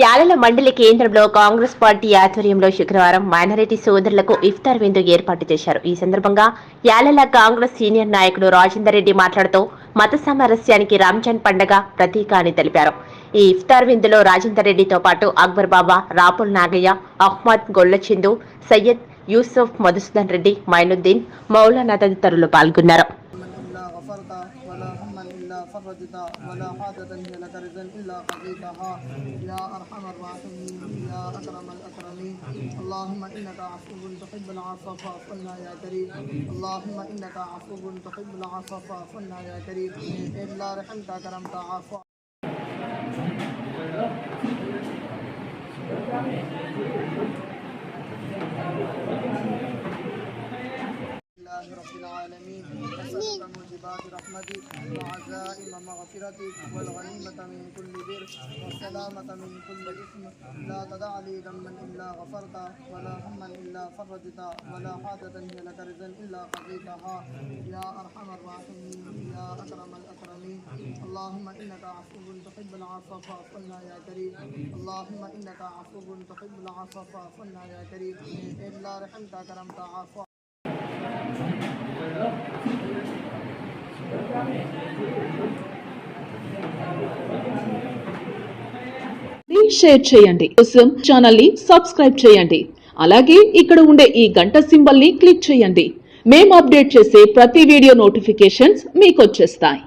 యాలల మండలి కేంద్రంలో కాంగ్రెస్ పార్టీ ఆధ్వర్యంలో శుక్రవారం మైనారిటీ సోదరులకు ఇఫ్తార్ విందు ఏర్పాటు చేశారు. ఈ సందర్భంగా యాలల కాంగ్రెస్ సీనియర్ నాయకుడు రాజేందర్ రెడ్డి మాట్లాడుతూ మత సామరస్యానికి రంజాన్ పండగ ప్రతీక అని తెలిపారు. ఈ ఇఫ్తార్ విందులో రాజేందర్ రెడ్డితో పాటు అక్బర్ బాబా, రాపుల్ నాగయ్య, అహ్మద్ గొల్లచిందు, సయ్యద్ యూసుఫ్, మధుసూదన్ రెడ్డి, మైనుద్దీన్, మౌలానా తదితరులు పాల్గొన్నారు. فرجت ولا حاجة هي لك رزا إلا قضيتها يا أرحم الراحمين يا أكرم الأكرمين. اللهم إنك عفو تحب العفو فاعف عنا يا كريم. اللهم إنك عفو تحب العفو فاعف عنا يا كريم. إلا رحمت كرمت عفو. رب العالمين أسألك موجبات رحمتك وعزائم مغفرتك والغنيمة من كل بر والسلامة من كل إثم. لا تدع لي ذنبا إلا غفرته ولا هما إلا فرجته ولا حاجة هي لك رزا إلا قضيتها يا أرحم الراحمين يا أكرم الأكرمين. اللهم إنك عفو تحب العفو فاعف عنا يا كريم. اللهم إنك عفو تحب العفو فاعف عنا يا كريم. إلا رحمت كرمت عفو. షేర్ చేయండి. కోసం ఛానల్ ని సబ్స్క్రైబ్ చేయండి. అలాగే ఇక్కడ ఉండే ఈ గంట సింబల్ ని క్లిక్ చేయండి. మేము అప్డేట్ చేసే ప్రతి వీడియో నోటిఫికేషన్స్ మీకు వచ్చేస్తాయి.